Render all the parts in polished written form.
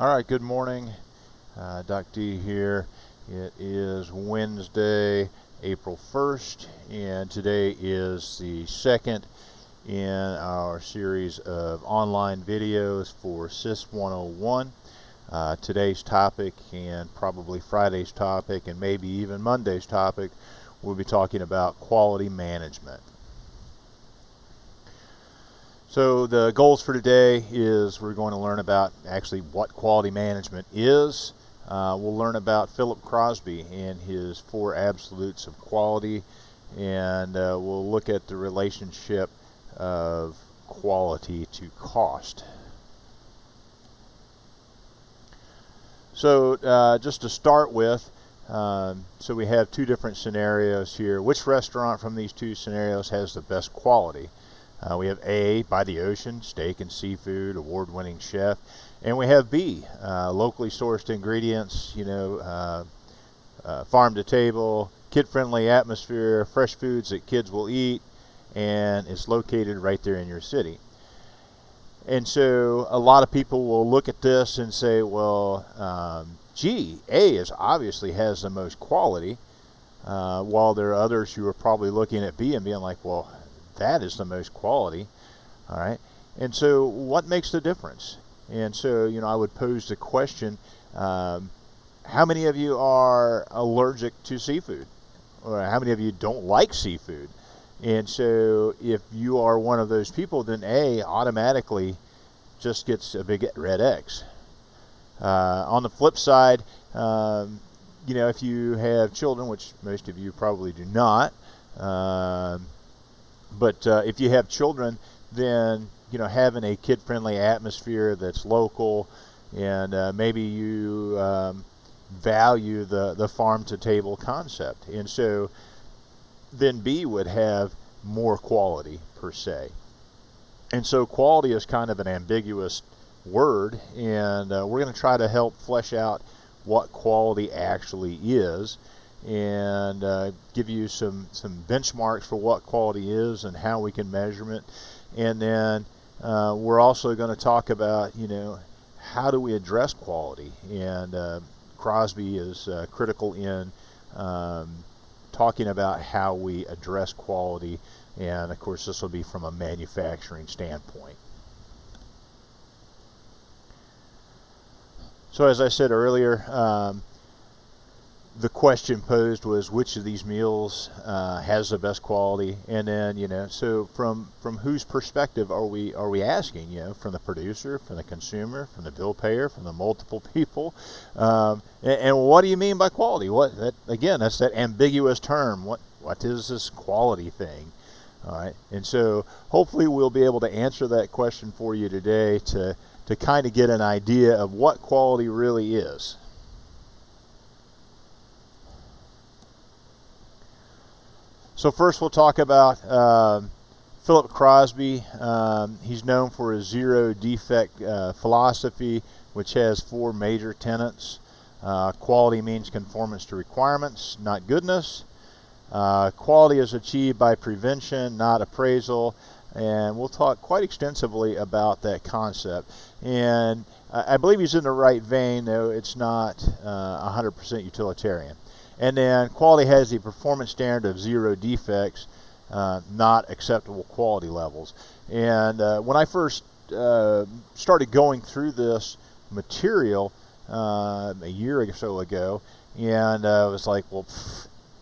All right, good morning. Doc D here. It is Wednesday, April 1st, and today is the second in our series of online videos for SYS 101. Today's topic, and probably Friday's topic, and maybe even Monday's topic, we'll be talking about quality management. So the goals for today is we're going to learn about actually what quality management is. We'll learn about Philip Crosby and his 4 absolutes of quality, and we'll look at the relationship of quality to cost. So just to start with, so we have 2 different scenarios here. Which restaurant from these 2 scenarios has the best quality? We have A, by the ocean, steak and seafood, award-winning chef. And we have B, locally sourced ingredients, farm to table, kid-friendly atmosphere, fresh foods that kids will eat, and it's located right there in your city. And so a lot of people will look at this and say, well, gee, A obviously has the most quality, while there are others who are probably looking at B and being like, well, that is the most quality. All right. And so what makes the difference? And so, I would pose the question, how many of you are allergic to seafood? Or how many of you don't like seafood? And so if you are one of those people, then A automatically just gets a big red X. On the flip side, if you have children, which most of you probably do not, but if you have children, then having a kid-friendly atmosphere that's local, and maybe you value the farm-to-table concept, and so then B would have more quality per se. And so quality is kind of an ambiguous word, and we're going to try to help flesh out what quality actually is, and give you some benchmarks for what quality is and how we can measure it. And then we're also going to talk about, how do we address quality. And Crosby is critical in talking about how we address quality. And of course, this will be from a manufacturing standpoint. So as I said earlier, the question posed was which of these meals has the best quality, and then so from whose perspective are we asking? From the producer, from the consumer, from the bill payer, from the multiple people, and what do you mean by quality? That's that ambiguous term. What is this quality thing? All right, and so hopefully we'll be able to answer that question for you today to kind of get an idea of what quality really is. So first we'll talk about Philip Crosby. He's known for his zero defect philosophy, which has 4 major tenets. Quality means conformance to requirements, not goodness. Quality is achieved by prevention, not appraisal. And we'll talk quite extensively about that concept. And I believe he's in the right vein, though it's not 100% utilitarian. And then quality has the performance standard of 0 defects, not acceptable quality levels. And when I first started going through this material a year or so ago, and I was like, well,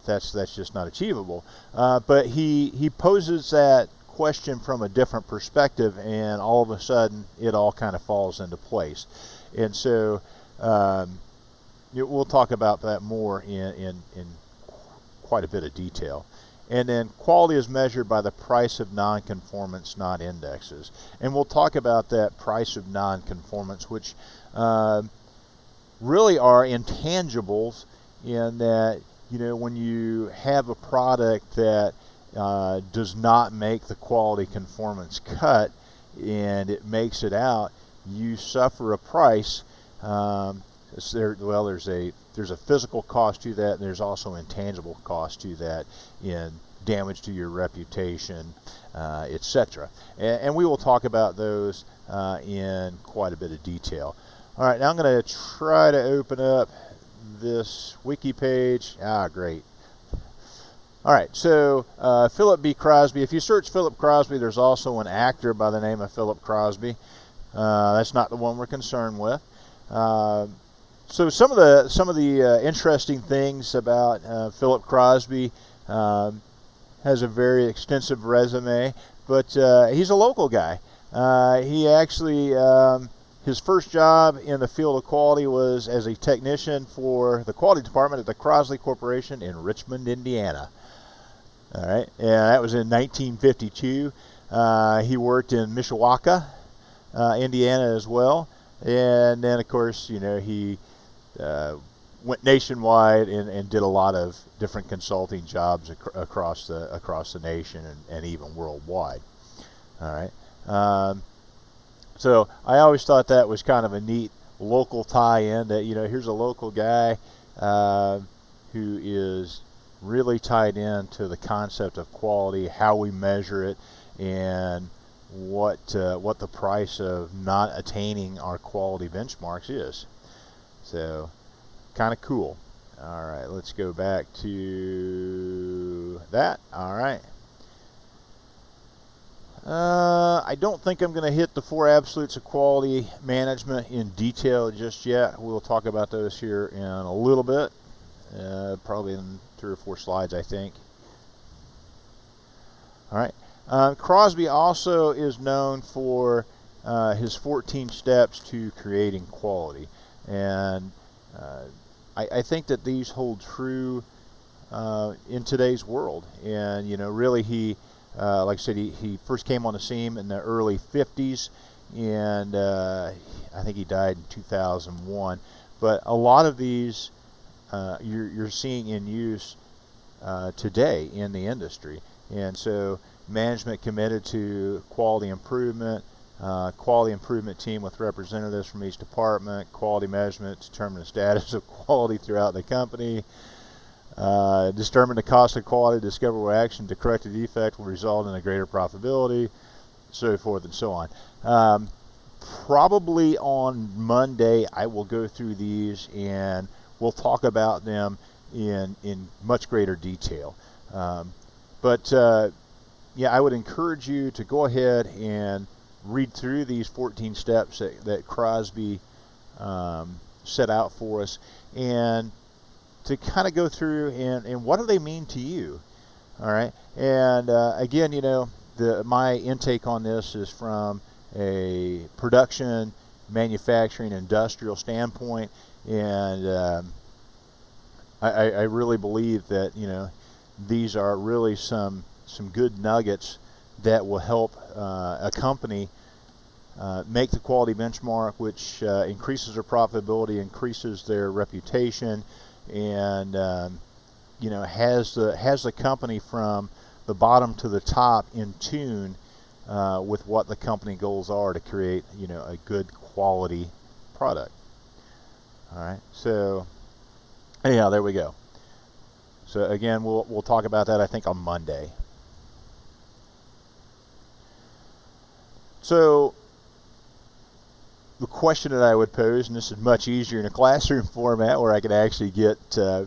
that's just not achievable. But he poses that question from a different perspective, and all of a sudden it all kind of falls into place. And so we'll talk about that more in quite a bit of detail. And then quality is measured by the price of nonconformance, not indexes. And we'll talk about that price of nonconformance, which really are intangibles in that, when you have a product that does not make the quality conformance cut and it makes it out, you suffer a price. There's a physical cost to that, and there's also intangible cost to that in damage to your reputation, etc. And we will talk about those in quite a bit of detail. All right, now I'm going to try to open up this wiki page. Great. All right, so Philip B. Crosby. If you search Philip Crosby, there's also an actor by the name of Philip Crosby. That's not the one we're concerned with. So some of the interesting things about Philip Crosby, has a very extensive resume, but he's a local guy. He actually, his first job in the field of quality was as a technician for the quality department at the Crosby Corporation in Richmond, Indiana. All right, and that was in 1952. He worked in Mishawaka, Indiana as well, and then of course, you know, he went nationwide and did a lot of different consulting jobs across the nation and even worldwide. All right. So I always thought that was kind of a neat local tie-in, that, you know, here's a local guy who is really tied into the concept of quality, how we measure it, and what the price of not attaining our quality benchmarks is. So kind of cool. All right, let's go back to that. All right. I don't think I'm going to hit the 4 absolutes of quality management in detail just yet. We'll talk about those here in a little bit, probably in 3 or 4 slides, I think. All right. Crosby also is known for his 14 steps to creating quality, and I think that these hold true in today's world. And, you know, really he, like I said, he first came on the scene in the early 50s, and I think he died in 2001. But a lot of these you're seeing in use today in the industry. And so management committed to quality improvement, quality improvement team with representatives from each department, quality measurement, determine the status of quality throughout the company, determine the cost of quality, discover what action to correct a defect will result in a greater profitability, so forth and so on. Probably on Monday I will go through these and we'll talk about them in much greater detail. But yeah, I would encourage you to go ahead and read through these 14 steps that Crosby set out for us, and to kind of go through and what do they mean to you. All right, and again, you know, my intake on this is from a production, manufacturing, industrial standpoint, and I really believe that, you know, these are really some good nuggets that will help a company make the quality benchmark, which increases their profitability, increases their reputation, and you know, has the company from the bottom to the top in tune with what the company goals are to create, you know, a good quality product. All right, so anyhow, there we go. So again, we'll talk about that, I think, on Monday. So the question that I would pose, and this is much easier in a classroom format where I can actually get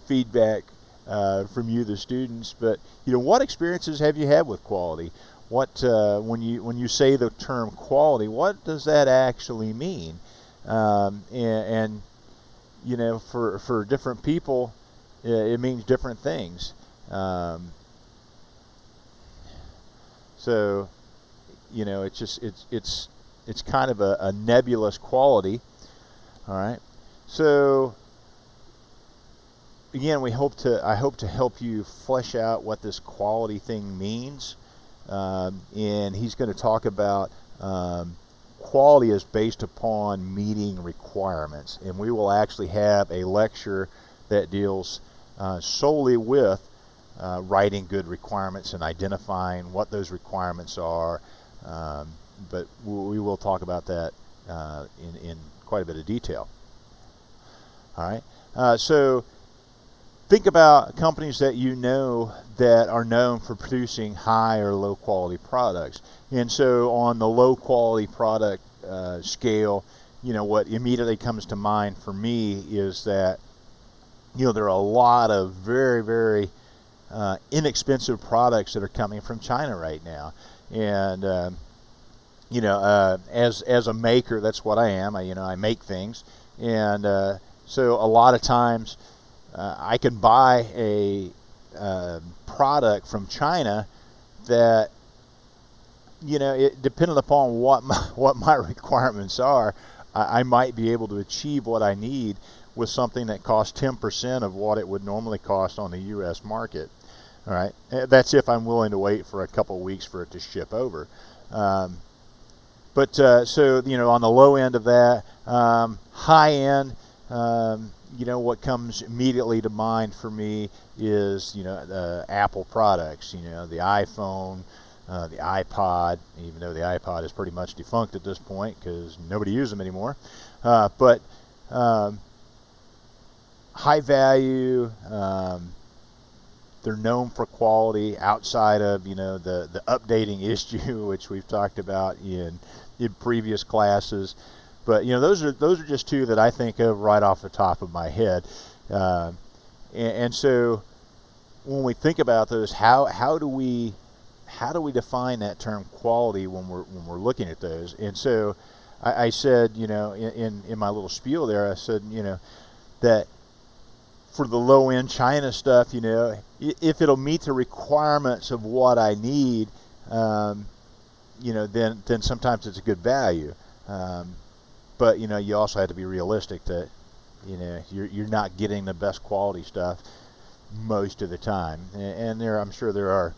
feedback from you, the students, but, you know, what experiences have you had with quality? What when you say the term quality, what does that actually mean? And you know, for different people, it means different things. So, you know, it's kind of a nebulous quality. All right. So again, I hope to help you flesh out what this quality thing means. And he's going to talk about quality is based upon meeting requirements, and we will actually have a lecture that deals solely with writing good requirements and identifying what those requirements are. But we will talk about that in quite a bit of detail. All right. So think about companies that you know that are known for producing high or low quality products. And so on the low quality product scale, what immediately comes to mind for me is that, there are a lot of very, very inexpensive products that are coming from China right now. And, as a maker, that's what I am. I make things. And so a lot of times I can buy a product from China that, depending upon what my requirements are, I might be able to achieve what I need with something that costs 10% of what it would normally cost on the U.S. market. All right, that's if I'm willing to wait for a couple weeks for it to ship over. So on the low end of that, high end, what comes immediately to mind for me is the Apple products. The iPhone, the iPod, even though the iPod is pretty much defunct at this point because nobody uses them anymore. But high value. They're known for quality outside of the updating issue, which we've talked about in previous classes. But those are just two that I think of right off the top of my head. And so when we think about those, how do we define that term quality when we're looking at those? And so I said, in my little spiel there, I said, that for the low end China stuff, if it'll meet the requirements of what I need, then sometimes it's a good value. But you also have to be realistic that you're not getting the best quality stuff most of the time, and I'm sure there are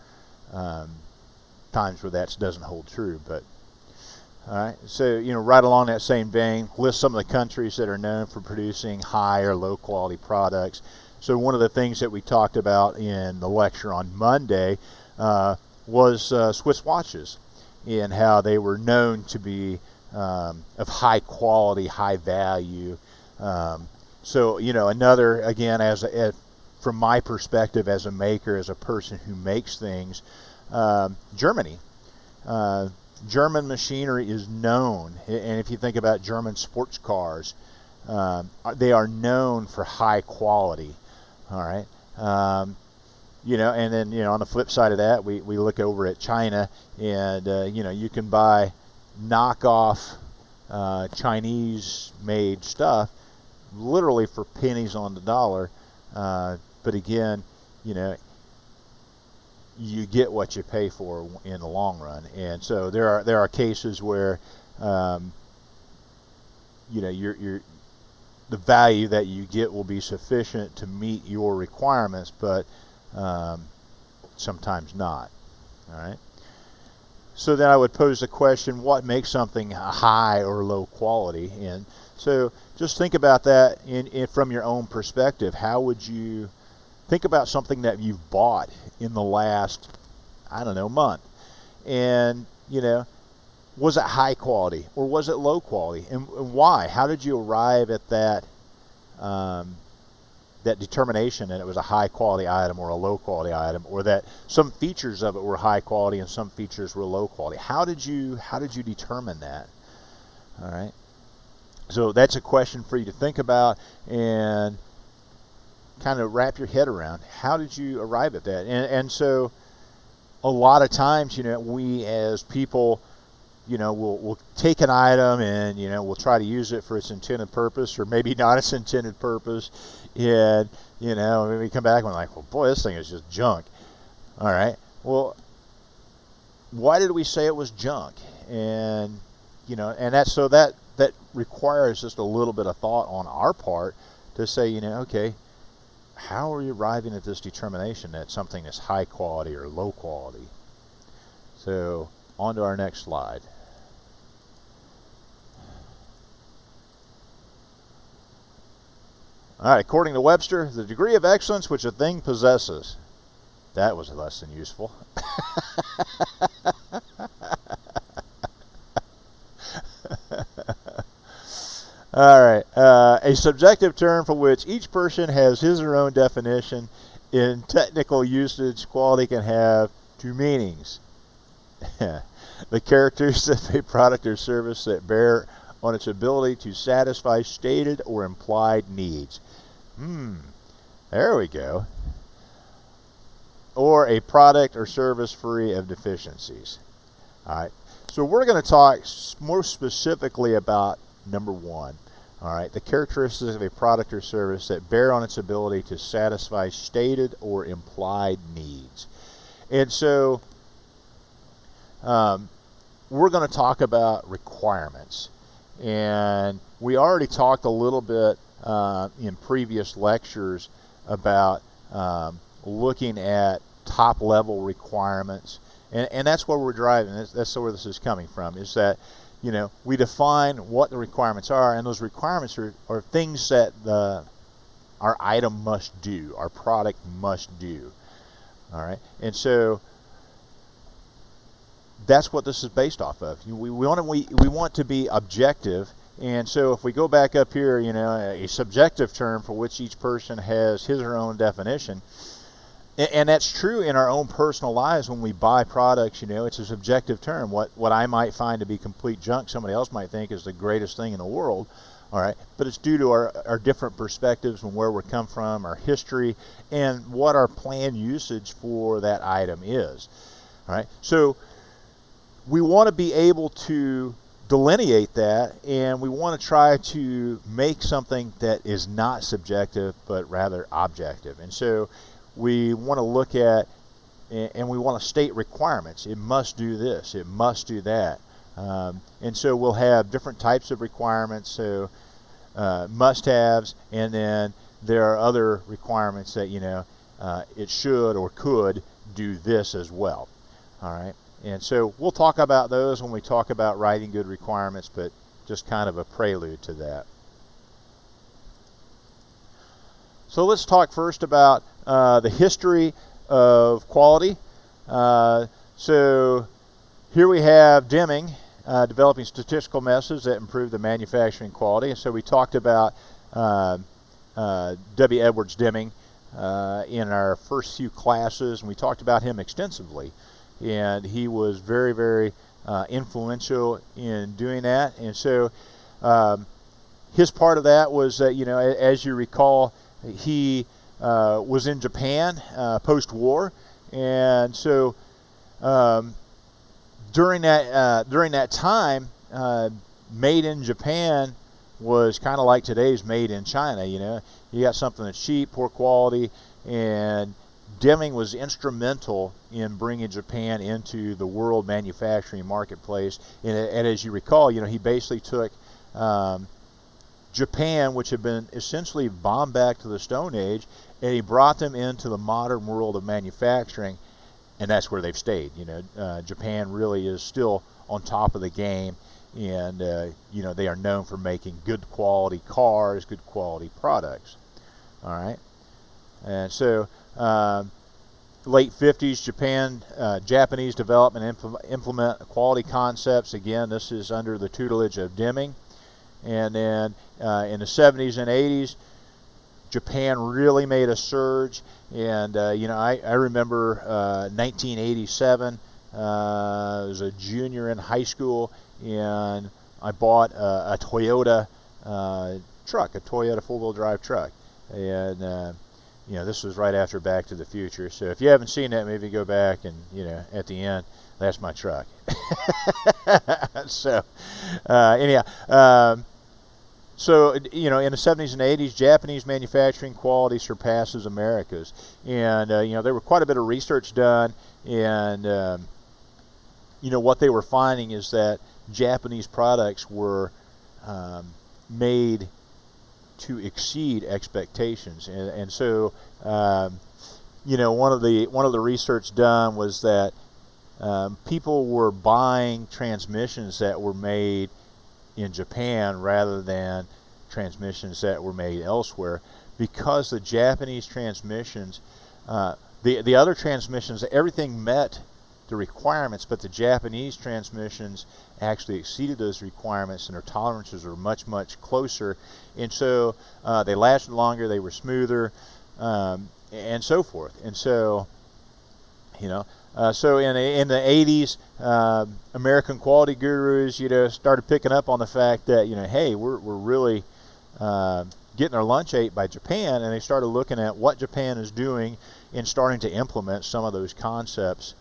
times where that doesn't hold true. But all right, so right along that same vein, list some of the countries that are known for producing high or low quality products. So one of the things that we talked about in the lecture on Monday was Swiss watches, and how they were known to be of high quality, high value. So another, again, from my perspective as a maker, as a person who makes things, Germany. German machinery is known, and if you think about German sports cars, they are known for high quality. All right, and then on the flip side of that, we look over at China, and you can buy knockoff Chinese-made stuff literally for pennies on the dollar. But again, you get what you pay for in the long run. And so there are cases where the value that you get will be sufficient to meet your requirements, but sometimes not. All right. So then I would pose the question, what makes something high or low quality? And so just think about that from your own perspective. How would you think about something that you've bought in the last, month? And, was it high quality or was it low quality? And why? How did you arrive at that determination that it was a high quality item or a low quality item, or that some features of it were high quality and some features were low quality? How did you determine that? All right. So that's a question for you to think about and kind of wrap your head around. How did you arrive at that? And so a lot of times, we as people, we'll take an item and, we'll try to use it for its intended purpose, or maybe not its intended purpose. And, when we come back and we're like, well, boy, this thing is just junk. All right. Well, why did we say it was junk? And, and that requires just a little bit of thought on our part to say, okay, how are you arriving at this determination that something is high quality or low quality? So on to our next slide. All right, according to Webster, the degree of excellence which a thing possesses. That was less than useful. All right, a subjective term for which each person has his or her own definition. In technical usage, quality can have two meanings. The characteristics of a product or service that bear on its ability to satisfy stated or implied needs. There we go. Or a product or service free of deficiencies. All right. So we're going to talk more specifically about number one. All right. The characteristics of a product or service that bear on its ability to satisfy stated or implied needs. And so we're going to talk about requirements. And we already talked a little bit in previous lectures about looking at top level requirements, and that's where we're driving. That's where this is coming from, is that, you know, we define what the requirements are, and those requirements are things that our item must do, our product must do. All right, and so that's what this is based off of. We want to be objective. And so if we go back up here, you know, a subjective term for which each person has his or her own definition, and that's true in our own personal lives when we buy products. You know, it's a subjective term. What I might find to be complete junk, somebody else might think is the greatest thing in the world. All right, but it's due to our different perspectives and where we come from, our history, and what our planned usage for that item is. All right, so we want to be able to delineate that, and we want to try to make something that is not subjective but rather objective. And so we want to look at, and we want to state requirements. It must do this, it must do that. And so we'll have different types of requirements, so must-haves, and then there are other requirements that, you know, it should or could do this as well. All right. And so we'll talk about those when we talk about writing good requirements, but just kind of a prelude to that. So let's talk first about the history of quality. So here we have Deming developing statistical methods that improve the manufacturing quality. And so we talked about W. Edwards Deming in our first few classes, and we talked about him extensively. And he was very, very influential in doing that. And so his part of that was that, you know, as you recall, he was in Japan post-war. And so during that time, made in Japan was kind of like today's made in China. You know, you got something that's cheap, poor quality, and Deming was instrumental in bringing Japan into the world manufacturing marketplace. And as you recall, you know, he basically took Japan, which had been essentially bombed back to the Stone Age, and he brought them into the modern world of manufacturing, and that's where they've stayed. You know, Japan really is still on top of the game, and you know, they are known for making good quality cars, good quality products. All right, and so late 50s, Japanese develop and implement quality concepts. Again, this is under the tutelage of Deming. And then in the 70s and 80s, Japan really made a surge. And you know, I remember 1987. I was a junior in high school, and I bought a Toyota truck, a Toyota four-wheel drive truck. And you know, this was right after Back to the Future. So if you haven't seen that movie, go back, and, you know, at the end, that's my truck. So anyhow, so, you know, in the 70s and 80s, Japanese manufacturing quality surpasses America's. And, you know, there was quite a bit of research done, and, you know, what they were finding is that Japanese products were made to exceed expectations. And so, you know, one of the research done was that people were buying transmissions that were made in Japan rather than transmissions that were made elsewhere, because the Japanese transmissions, the other transmissions, everything met the requirements, but the Japanese transmissions actually exceeded those requirements, and their tolerances were much, much closer. And so they lasted longer, they were smoother, and so forth. And so, you know, So in the 80s, American quality gurus, started picking up on the fact that, hey, we're really getting our lunch ate by Japan, and they started looking at what Japan is doing and starting to implement some of those concepts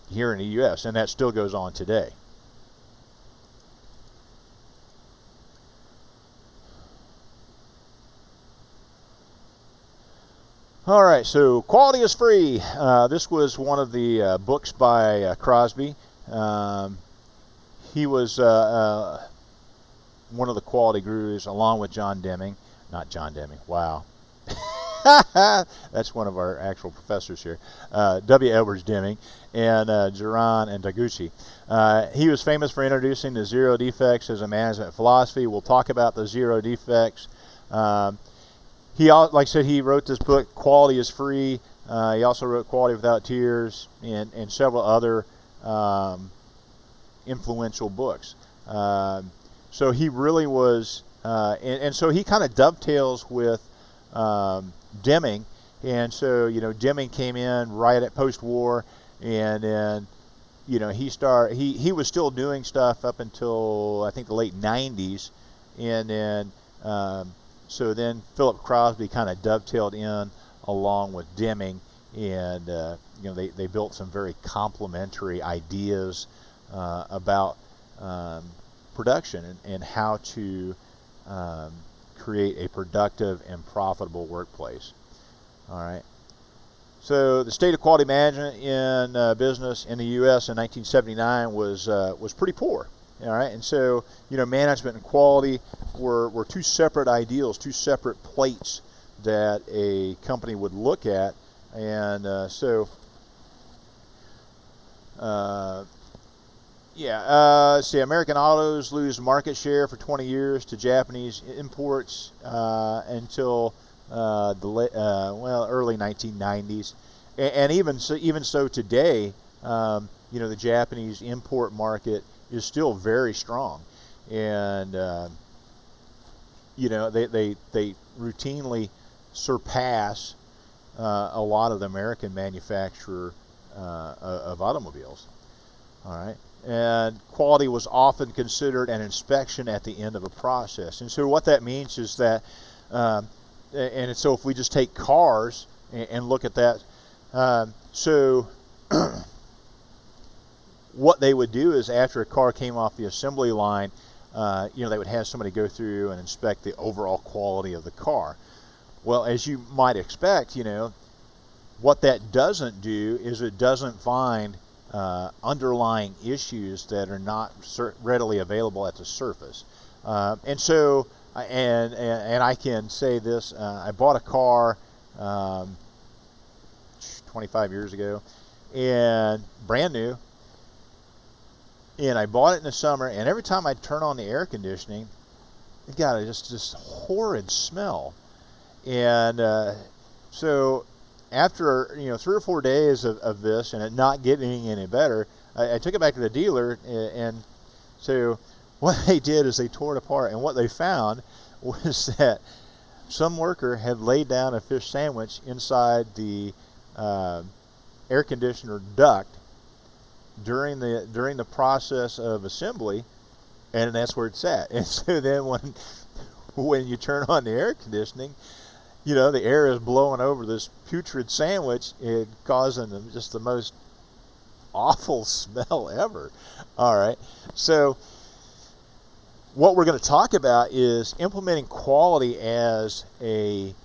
here in the U.S., and that still goes on today. All right, so quality is free. This was one of the books by Crosby. He was one of the quality gurus, along with John Deming. Not John Deming. Wow. That's one of our actual professors here. W. Edwards Deming and Jiran and Taguchi. He was famous for introducing the zero defects as a management philosophy. We'll talk about the zero defects. Like I said, he wrote this book, Quality is Free. He also wrote Quality Without Tears and several other influential books. So he really was, and so he kind of dovetails with Deming. And so, Deming came in right at post-war, and then, he was still doing stuff up until, I think, the late 90s. And then, so then Philip Crosby kind of dovetailed in along with Deming, and they built some very complementary ideas about production and how to create a productive and profitable workplace. All right. So the state of quality management in business in the U.S. in 1979 was pretty poor. All right, and so management and quality were two separate ideals, two separate plates that a company would look at, and see, American autos lose market share for 20 years to Japanese imports until the early 1990s, and even so today, the Japanese import market is still very strong, and they routinely surpass a lot of the American manufacturer of automobiles. All right, and quality was often considered an inspection at the end of a process, and so what that means is that, and so if we just take cars and look at that, so. What they would do is after a car came off the assembly line, they would have somebody go through and inspect the overall quality of the car. Well, as you might expect, what that doesn't do is it doesn't find underlying issues that are not readily available at the surface. And so, and I can say this, I bought a car 25 years ago, and brand new. And I bought it in the summer, and every time I turn on the air conditioning, it got just this horrid smell. And so after 3 or 4 days of this and it not getting any better, I took it back to the dealer, and so what they did is they tore it apart, and what they found was that some worker had laid down a fish sandwich inside the air conditioner duct during the process of assembly, and that's where it's at. And so then when you turn on the air conditioning, the air is blowing over this putrid sandwich and causing them just the most awful smell ever. All right, so what we're going to talk about is implementing quality as a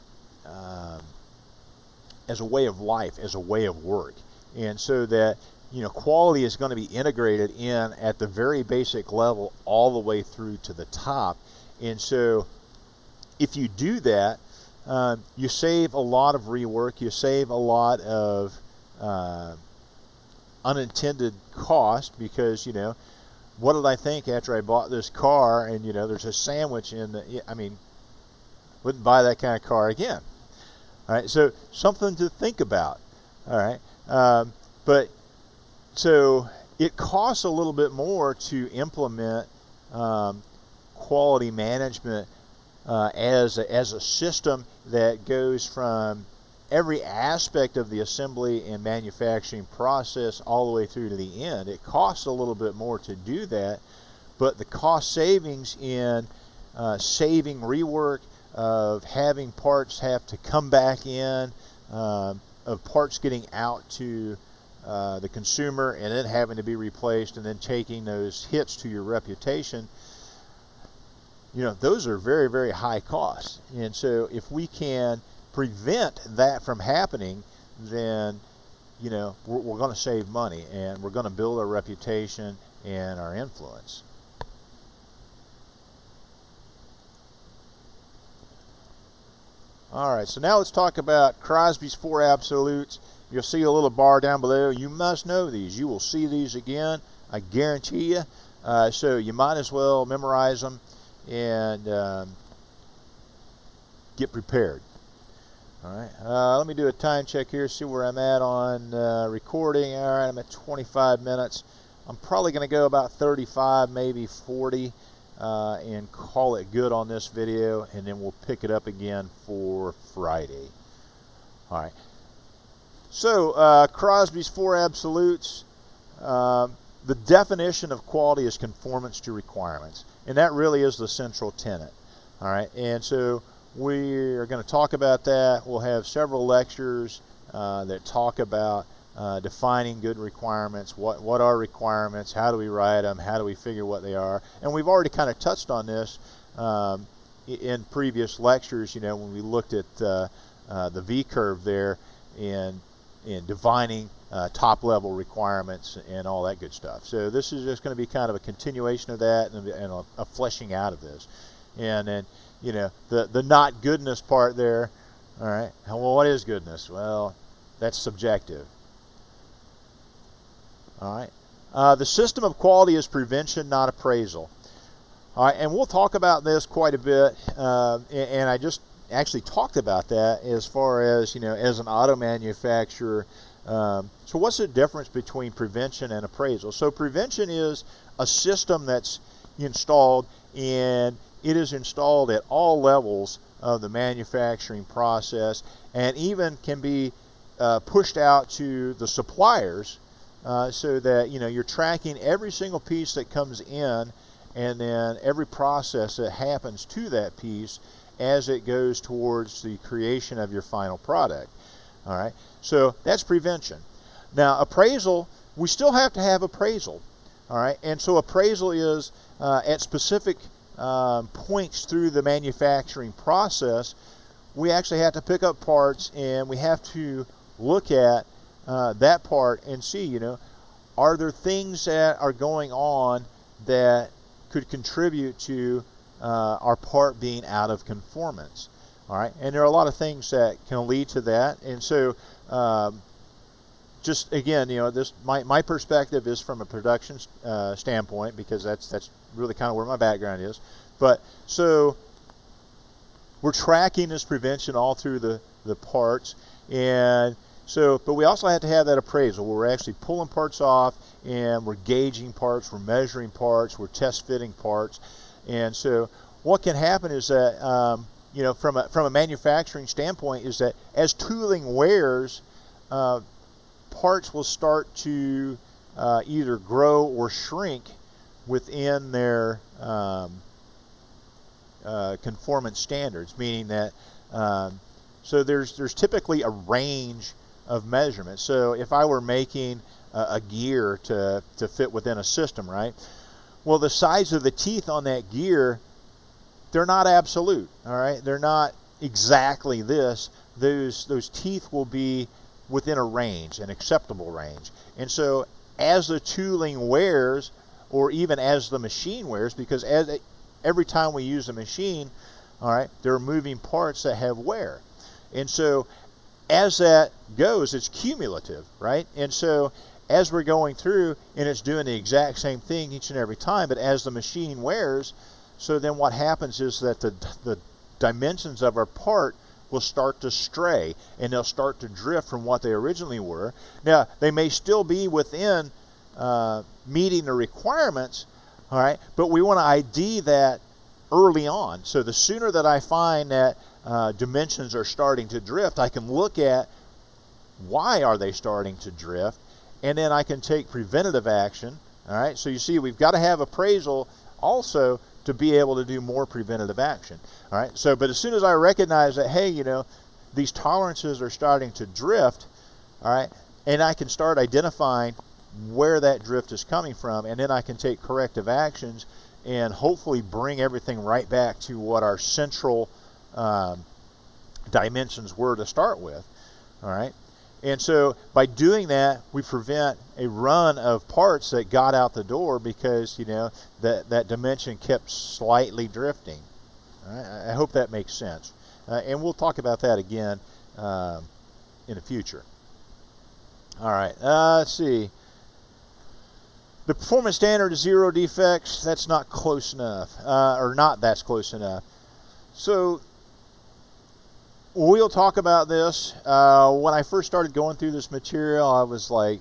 way of life, as a way of work, and so that quality is going to be integrated in at the very basic level all the way through to the top. And so if you do that, you save a lot of rework, you save a lot of unintended cost, because what did I think after I bought this car, and there's a sandwich in wouldn't buy that kind of car again. All right, so something to think about. All right, but so it costs a little bit more to implement quality management as a system that goes from every aspect of the assembly and manufacturing process all the way through to the end. It costs a little bit more to do that, but the cost savings in saving rework, of having parts have to come back in, of parts getting out to the consumer and then having to be replaced, and then taking those hits to your reputation, you know, those are very, very high costs. And so if we can prevent that from happening, then, you know, we're going to save money, and we're going to build our reputation and our influence. All right, so now let's talk about Crosby's 4 absolutes. You'll see a little bar down below. You must know these. You will see these again, I guarantee you. So you might as well memorize them and get prepared. All right, let me do a time check here, see where I'm at on recording. All right, I'm at 25 minutes. I'm probably going to go about 35, maybe 40, and call it good on this video, and then we'll pick it up again for Friday. All right. So Crosby's 4 absolutes. The definition of quality is conformance to requirements, and that really is the central tenet. All right, and so we are going to talk about that. We'll have several lectures that talk about defining good requirements. What are requirements? How do we write them? How do we figure what they are? And we've already kind of touched on this in previous lectures. You know, when we looked at the V curve there in defining top-level requirements and all that good stuff. So this is just going to be kind of a continuation of that and a fleshing out of this. And then, you know, the not goodness part there. All right. Well, what is goodness? Well, that's subjective. All right. The system of quality is prevention, not appraisal. All right, and we'll talk about this quite a bit. And I just actually talked about that as far as, you know, as an auto manufacturer. So what's the difference between prevention and appraisal? So prevention is a system that's installed, and it is installed at all levels of the manufacturing process, and even can be pushed out to the suppliers, so that, you know, you're tracking every single piece that comes in, and then every process that happens to that piece as it goes towards the creation of your final product. All right, so that's prevention. Now appraisal, we still have to have appraisal. All right, and so appraisal is at specific points through the manufacturing process, we actually have to pick up parts, and we have to look at that part and see, you know, are there things that are going on that could contribute to our part being out of conformance. All right, and there are a lot of things that can lead to that. And so just again, you know, this my perspective is from a production standpoint, because that's really kind of where my background is. But so we're tracking this prevention all through the parts, and so, but we also have to have that appraisal where we're actually pulling parts off, and we're gauging parts, we're measuring parts, we're test fitting parts. And so what can happen is that you know, from a manufacturing standpoint, is that as tooling wears, parts will start to either grow or shrink within their conformance standards, meaning that so there's typically a range of measurements. So if I were making a gear to fit within a system, right? Well, the size of the teeth on that gear, they're not absolute, all right? They're not exactly this. Those teeth will be within a range, an acceptable range. And so as the tooling wears, or even as the machine wears, because every time we use a machine, all right, there are moving parts that have wear. And so as that goes, it's cumulative, right? And so as we're going through, and it's doing the exact same thing each and every time, but as the machine wears, so then what happens is that the dimensions of our part will start to stray, and they'll start to drift from what they originally were. Now, they may still be within meeting the requirements, all right, but we want to ID that early on. So the sooner that I find that dimensions are starting to drift, I can look at why are they starting to drift, and then I can take preventative action. All right, so you see we've got to have appraisal also to be able to do more preventative action. All right, so but as soon as I recognize that, hey, these tolerances are starting to drift, all right, and I can start identifying where that drift is coming from, and then I can take corrective actions and hopefully bring everything right back to what our central dimensions were to start with. All right, and so by doing that, we prevent a run of parts that got out the door because that dimension kept slightly drifting. All right? I hope that makes sense, and we'll talk about that again in the future. All right, let's see. The performance standard is 0 defects. That's not close enough, or not that's close enough. So we'll talk about this. When I first started going through this material, I was like,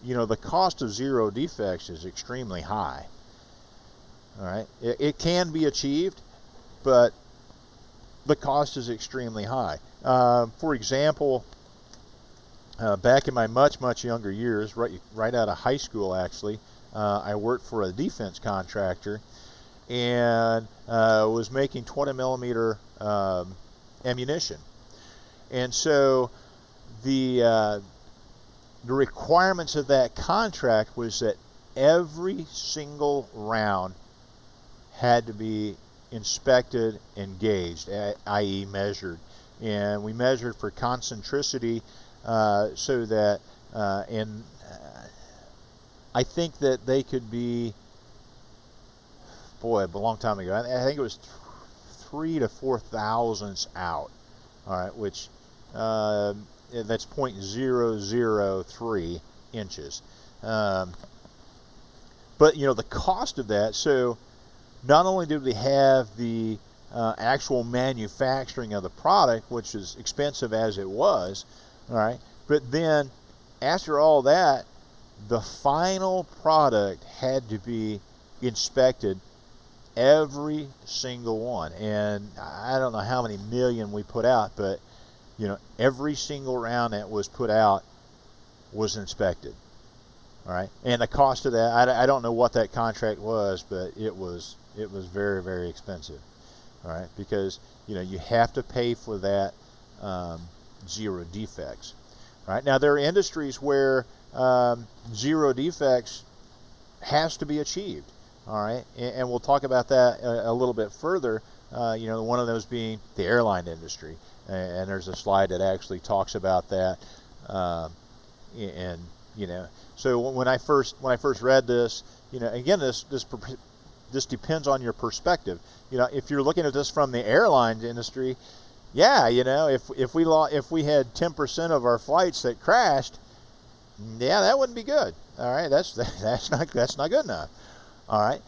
the cost of 0 defects is extremely high. All right, it can be achieved, but the cost is extremely high. For example, back in my much younger years, right out of high school actually, I worked for a defense contractor and was making 20 millimeter ammunition. And so the requirements of that contract was that every single round had to be inspected and gauged, i.e. measured. And we measured for concentricity so that, I think that they could be, boy, a long time ago, I think it was 3 to 4 thousandths out, all right, which that's 0.003 inches. But the cost of that, so not only did we have the actual manufacturing of the product, which is expensive as it was, all right, but then after all that, the final product had to be inspected, every single one. And I don't know how many million we put out, but every single round that was put out was inspected. All right, and the cost of that, I don't know what that contract was, but it was very, very expensive. All right, because you have to pay for that 0 defects. All right, now there are industries where 0 defects has to be achieved. All right, and we'll talk about that a little bit further. One of those being the airline industry, and there's a slide that actually talks about that. So when I first read this, again, this depends on your perspective. If you're looking at this from the airline industry, yeah, if we had 10% of our flights that crashed, yeah, that wouldn't be good. All right, that's not good enough. All right,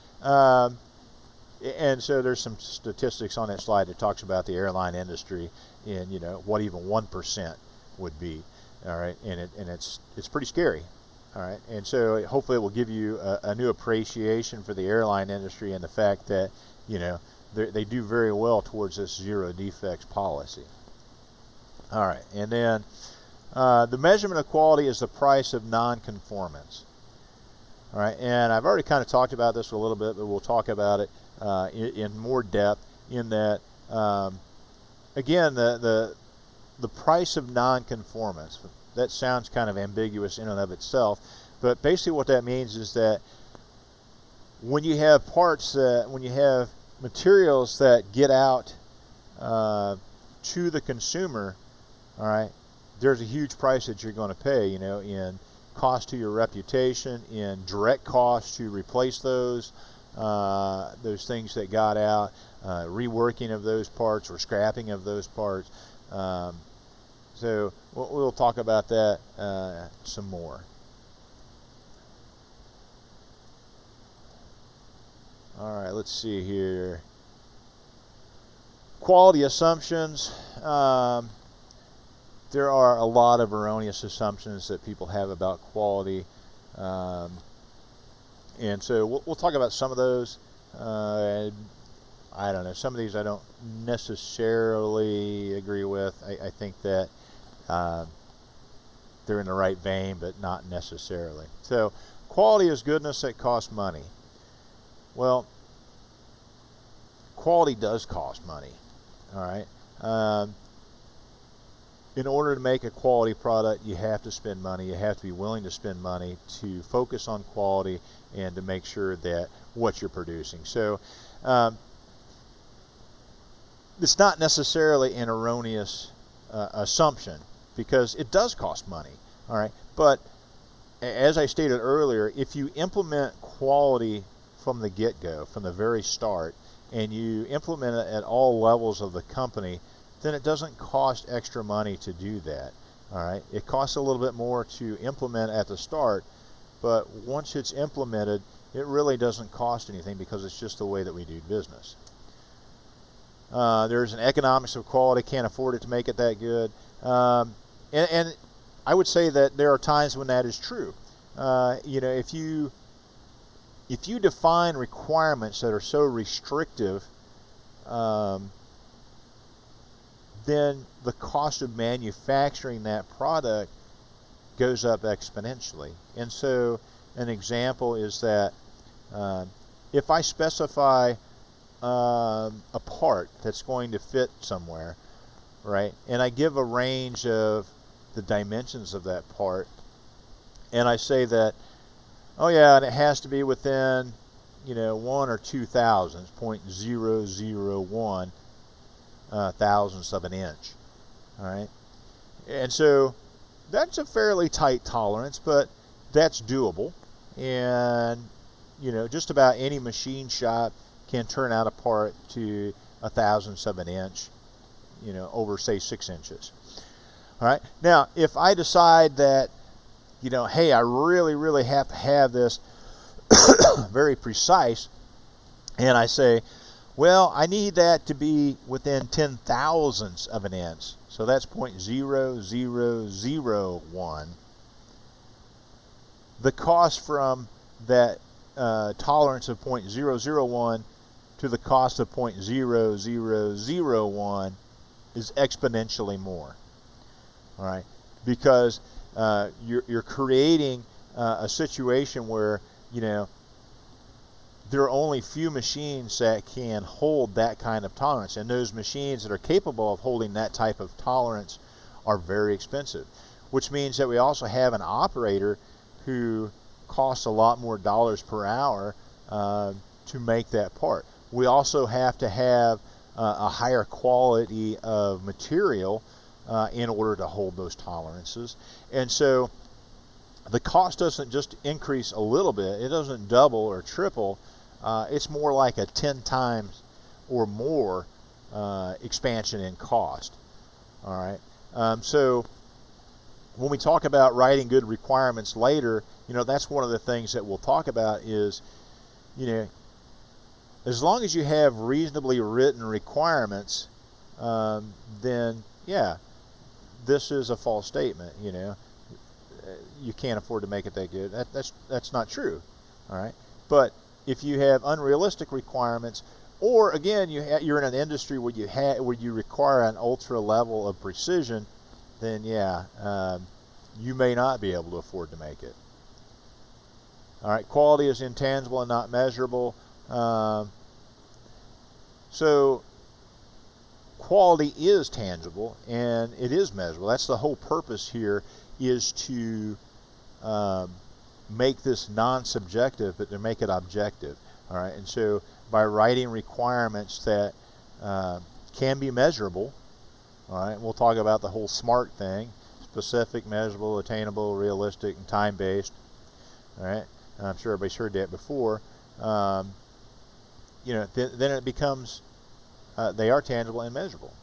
and so there's some statistics on that slide that talks about the airline industry and what even 1% would be. All right, and it's pretty scary. All right, and so hopefully it will give you a new appreciation for the airline industry and the fact that they do very well towards this 0 defects policy. All right, and then the measurement of quality is the price of non-conformance. All right, and I've already kind of talked about this a little bit, but we'll talk about it in more depth. In that, again, the price of non-conformance. That sounds kind of ambiguous in and of itself, but basically what that means is that when you have materials that get out to the consumer, all right, there's a huge price that you're going to pay, in cost to your reputation, in direct cost to replace those things that got out, reworking of those parts or scrapping of those parts. So we'll talk about that some more. All right, let's see here. Quality assumptions. There are a lot of erroneous assumptions that people have about quality. And so we'll talk about some of those. I don't know. Some of these I don't necessarily agree with. I think that they're in the right vein, but not necessarily. So, quality is goodness that costs money. Well, quality does cost money. All right. In order to make a quality product, you have to spend money. You have to be willing to spend money to focus on quality and to make sure that what you're producing. So it's not necessarily an erroneous assumption, because it does cost money. All right, but as I stated earlier, if you implement quality from the get-go, from the very start, and you implement it at all levels of the company, then it doesn't cost extra money to do that. All right, it costs a little bit more to implement at the start, but once it's implemented, it really doesn't cost anything, because it's just the way that we do business. There's an economics of quality. Can't afford it to make it that good, and I would say that there are times when that is true. You know, if you define requirements that are so restrictive, then the cost of manufacturing that product goes up exponentially. And so an example is that if I specify a part that's going to fit somewhere, right, and I give a range of the dimensions of that part, and I say that, oh yeah, and it has to be within, you know, 1 or 2 thousandths, 0.001 thousandths of an inch. All right, and so that's a fairly tight tolerance, but that's doable. And you know, just about any machine shop can turn out a part to 1/1000th of an inch, you know, over say 6 inches. All right, now if I decide that, you know, hey, I really have to have this very precise, and I say, well, I need that to be within 10 thousandths of an inch, so that's 0.0001. The cost from that tolerance of 0.001 to the cost of 0.0001 is exponentially more. All right, because you're creating a situation where, you know, there are only few machines that can hold that kind of tolerance, and those machines that are capable of holding that type of tolerance are very expensive, which means that we also have an operator who costs a lot more dollars per hour to make that part. We also have to have a higher quality of material in order to hold those tolerances. And so the cost doesn't just increase a little bit, it doesn't double or triple, it's more like a 10 times or more expansion in cost. All right, so when we talk about writing good requirements later, you know, that's one of the things that we'll talk about is, you know, as long as you have reasonably written requirements, then yeah, this is a false statement. You know, you can't afford to make it that good. That's not true. All right, but if you have unrealistic requirements, or again, you're in an industry where you require an ultra level of precision, then yeah, you may not be able to afford to make it. All right, quality is intangible and not measurable. So quality is tangible and it is measurable. That's the whole purpose here, is to make this non-subjective, but to make it objective. All right, and so by writing requirements that can be measurable, all right, we'll talk about the whole SMART thing: specific, measurable, attainable, realistic, and time-based. All right, I'm sure everybody's heard that before. You know, then it becomes they are tangible and measurable.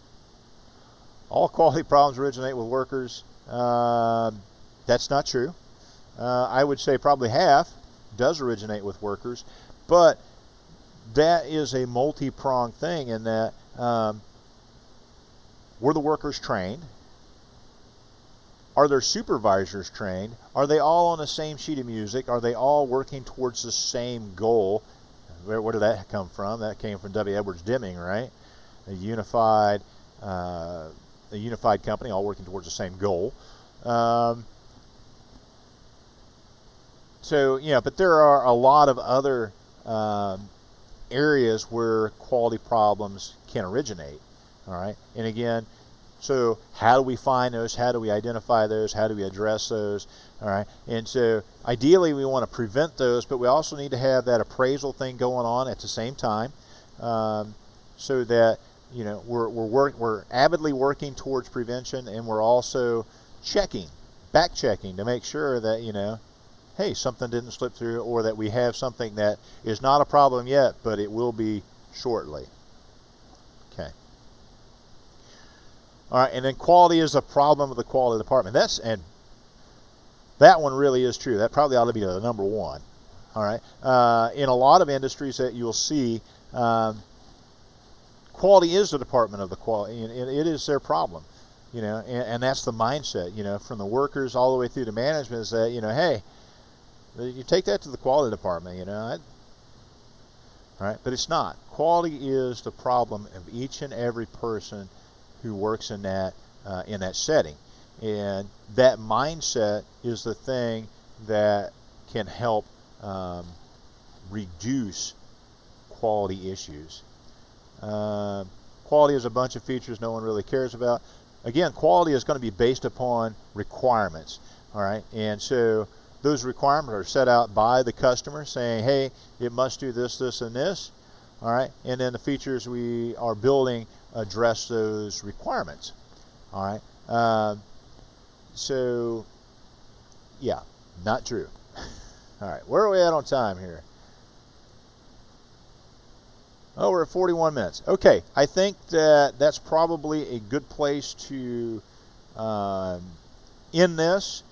All quality problems originate with workers. That's not true. I would say probably half does originate with workers, but that is a multi-pronged thing in that were the workers trained? Are their supervisors trained? Are they all on the same sheet of music? Are they all working towards the same goal? Where did that come from? That came from W. Edwards Deming, right? A unified company, all working towards the same goal. So, but there are a lot of other areas where quality problems can originate. All right, and again, so how do we find those? How do we identify those? How do we address those? All right, and so ideally we want to prevent those, but we also need to have that appraisal thing going on at the same time, so that we're avidly working towards prevention, and we're also back checking to make sure that hey, something didn't slip through, or that we have something that is not a problem yet, but it will be shortly. Okay. All right, and then quality is a problem of the quality department. That one really is true. That probably ought to be the number one. All right. In a lot of industries that you'll see, quality is the department of the quality, and it is their problem. And that's the mindset. From the workers all the way through to management, is that hey, you take that to the quality department. All right, but it's not. Quality is the problem of each and every person who works in that setting, and that mindset is the thing that can help reduce quality issues. Quality is a bunch of features no one really cares about. Again, quality is going to be based upon requirements. All right, and so those requirements are set out by the customer, saying, hey, it must do this, this, and this. All right, and then the features we are building address those requirements. All right, so yeah, not true. All right, where are we at on time here? Oh, we're at 41 minutes. Okay, I think that's probably a good place to end this.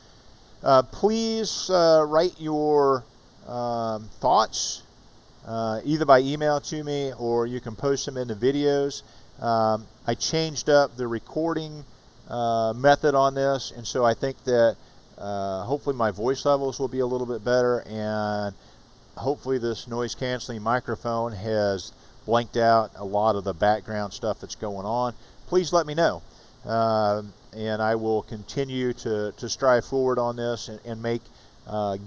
Please write your thoughts either by email to me, or you can post them in the videos. I changed up the recording method on this, and so I think that hopefully my voice levels will be a little bit better, and hopefully this noise canceling microphone has blanked out a lot of the background stuff that's going on. Please let me know, and I will continue to strive forward on this and make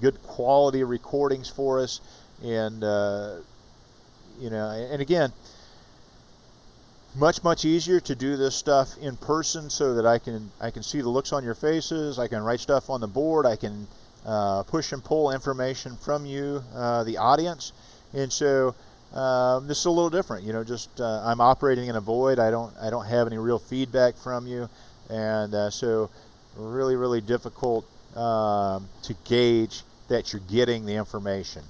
good quality recordings for us. And and again, much easier to do this stuff in person, so that I can see the looks on your faces. I can write stuff on the board. I can push and pull information from you, the audience. And so this is a little different. I'm operating in a void. I don't have any real feedback from you, and so really difficult to gauge that you're getting the information.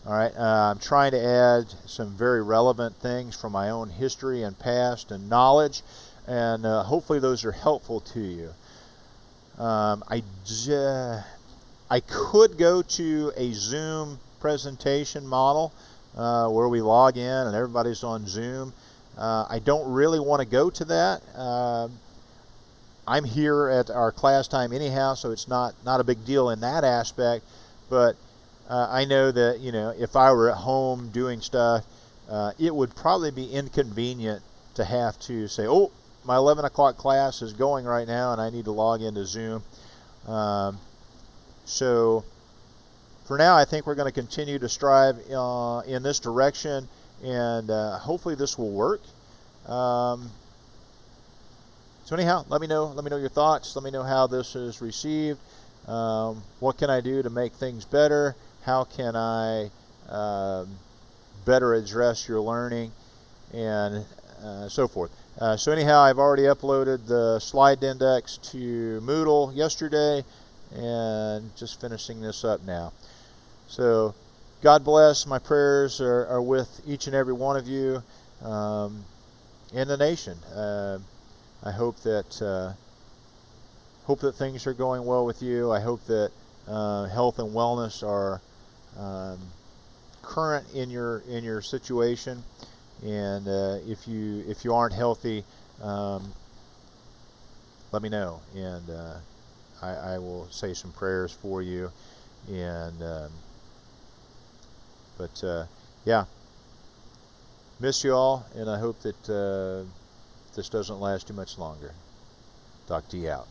All right, I'm trying to add some very relevant things from my own history and past and knowledge, and hopefully those are helpful to you. I could go to a Zoom presentation model where we log in and everybody's on Zoom. I don't really want to go to that. I'm here at our class time anyhow, so it's not a big deal in that aspect, but I know that if I were at home doing stuff, it would probably be inconvenient to have to say, oh, my 11 o'clock class is going right now and I need to log into Zoom. So for now, I think we're going to continue to strive in this direction, and hopefully this will work. So anyhow, let me know your thoughts. Let me know how this is received. What can I do to make things better? How can I better address your learning, and so forth. So anyhow, I've already uploaded the slide index to Moodle yesterday, and just finishing this up now. So God bless. My prayers are with each and every one of you in the nation. I hope that things are going well with you. I hope that health and wellness are current in your situation, and if you aren't healthy, let me know, and I will say some prayers for you. And yeah, Miss you all, and I hope that this doesn't last too much longer. Talk to you out.